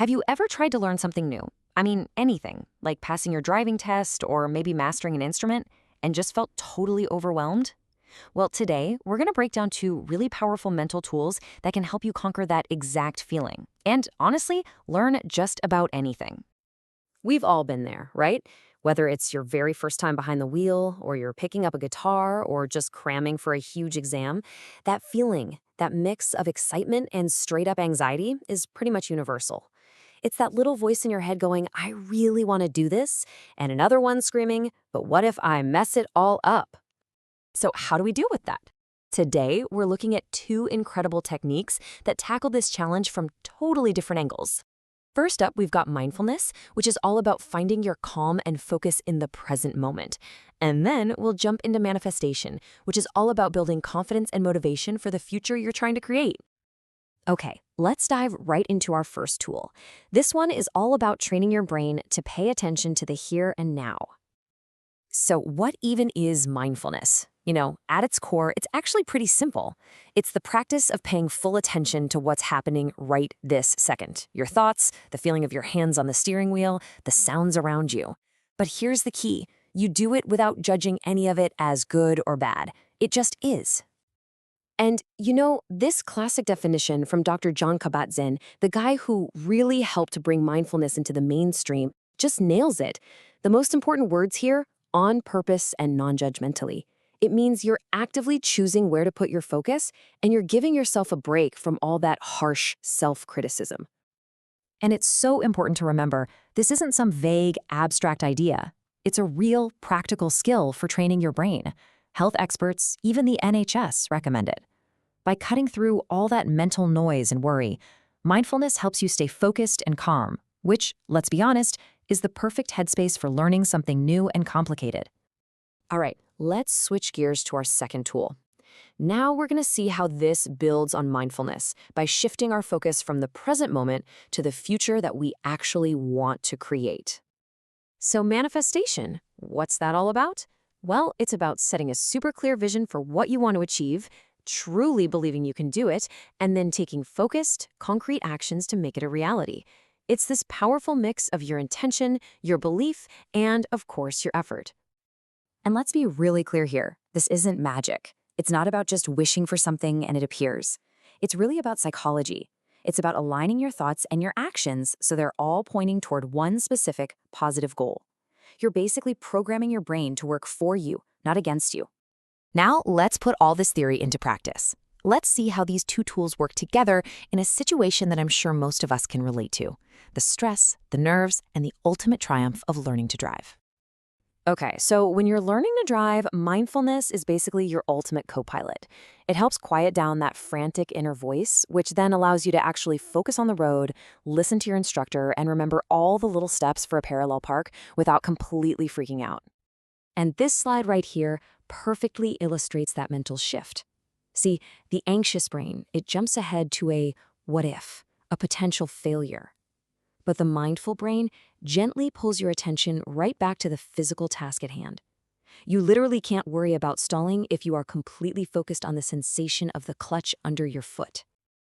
Have you ever tried to learn something new? I mean, anything, like passing your driving test or maybe mastering an instrument, and just felt totally overwhelmed? Well, today, we're going to break down two really powerful mental tools that can help you conquer that exact feeling. And honestly, learn just about anything. We've all been there, right? Whether it's your very first time behind the wheel, or you're picking up a guitar, or just cramming for a huge exam, that feeling, that mix of excitement and straight up anxiety is pretty much universal. It's that little voice in your head going, I really want to do this, and another one screaming, but what if I mess it all up? So, how do we deal with that? Today, we're looking at two incredible techniques that tackle this challenge from totally different angles. First up, we've got mindfulness, which is all about finding your calm and focus in the present moment. And then we'll jump into manifestation, which is all about building confidence and motivation for the future you're trying to create. Okay, let's dive right into our first tool. This one is all about training your brain to pay attention to the here and now. So what even is mindfulness? At its core, it's actually pretty simple. It's the practice of paying full attention to what's happening right this second. Your thoughts, the feeling of your hands on the steering wheel, the sounds around you. But here's the key. You do it without judging any of it as good or bad. It just is. And this classic definition from Dr. John Kabat-Zinn, the guy who really helped bring mindfulness into the mainstream, just nails it. The most important words here, on purpose and non-judgmentally. It means you're actively choosing where to put your focus, and you're giving yourself a break from all that harsh self-criticism. And it's so important to remember, this isn't some vague, abstract idea. It's a real, practical skill for training your brain. Health experts, even the NHS, recommend it. By cutting through all that mental noise and worry, mindfulness helps you stay focused and calm, which, let's be honest, is the perfect headspace for learning something new and complicated. All right, let's switch gears to our second tool. Now we're going to see how this builds on mindfulness by shifting our focus from the present moment to the future that we actually want to create. So manifestation, what's that all about? Well, it's about setting a super clear vision for what you want to achieve, truly believing you can do it, and then taking focused, concrete actions to make it a reality. It's this powerful mix of your intention, your belief, and, of course, your effort. And let's be really clear here. This isn't magic. It's not about just wishing for something and it appears. It's really about psychology. It's about aligning your thoughts and your actions so they're all pointing toward one specific, positive goal. You're basically programming your brain to work for you, not against you. Now, let's put all this theory into practice. Let's see how these two tools work together in a situation that I'm sure most of us can relate to: the stress, the nerves, and the ultimate triumph of learning to drive. Okay, so when you're learning to drive, mindfulness is basically your ultimate co-pilot. It helps quiet down that frantic inner voice, which then allows you to actually focus on the road, listen to your instructor, and remember all the little steps for a parallel park without completely freaking out. And this slide right here perfectly illustrates that mental shift. See, the anxious brain, it jumps ahead to a what if, a potential failure. But the mindful brain gently pulls your attention right back to the physical task at hand. You literally can't worry about stalling if you are completely focused on the sensation of the clutch under your foot.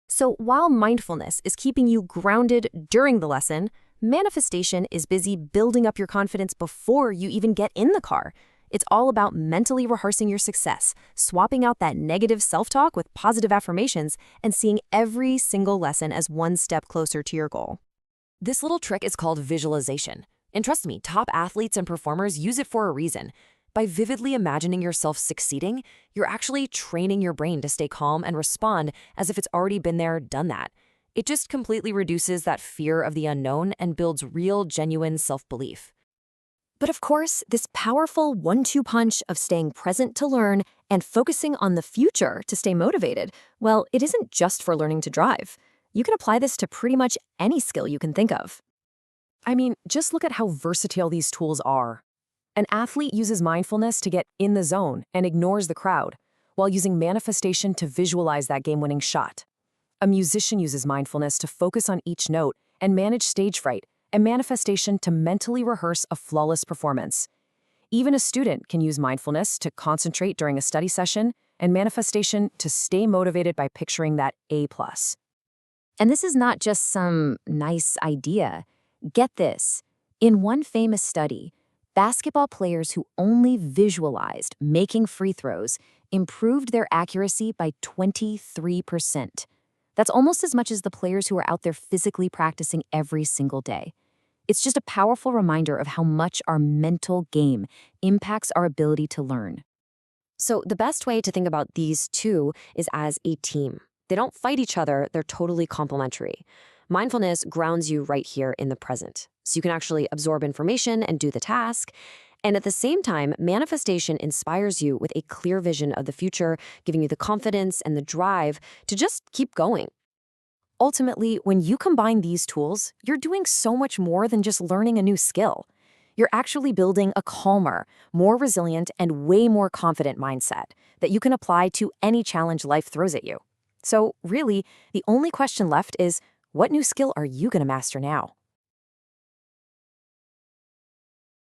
So while mindfulness is keeping you grounded during the lesson, manifestation is busy building up your confidence before you even get in the car. It's all about mentally rehearsing your success, swapping out that negative self-talk with positive affirmations, and seeing every single lesson as one step closer to your goal. This little trick is called visualization. And trust me, top athletes and performers use it for a reason. By vividly imagining yourself succeeding, you're actually training your brain to stay calm and respond as if it's already been there, done that. It just completely reduces that fear of the unknown and builds real, genuine self-belief. But of course, this powerful 1-2 punch of staying present to learn and focusing on the future to stay motivated, well, it isn't just for learning to drive. You can apply this to pretty much any skill you can think of. I mean, just look at how versatile these tools are. An athlete uses mindfulness to get in the zone and ignores the crowd, while using manifestation to visualize that game-winning shot. A musician uses mindfulness to focus on each note and manage stage fright, and manifestation to mentally rehearse a flawless performance. Even a student can use mindfulness to concentrate during a study session and manifestation to stay motivated by picturing that A+. And this is not just some nice idea. Get this. In one famous study, basketball players who only visualized making free throws improved their accuracy by 23%. That's almost as much as the players who are out there physically practicing every single day. It's just a powerful reminder of how much our mental game impacts our ability to learn. So, the best way to think about these two is as a team. They don't fight each other, they're totally complementary. Mindfulness grounds you right here in the present, so you can actually absorb information and do the task. And at the same time, manifestation inspires you with a clear vision of the future, giving you the confidence and the drive to just keep going. Ultimately, when you combine these tools, you're doing so much more than just learning a new skill. You're actually building a calmer, more resilient, and way more confident mindset that you can apply to any challenge life throws at you. So, really, the only question left is, what new skill are you going to master now?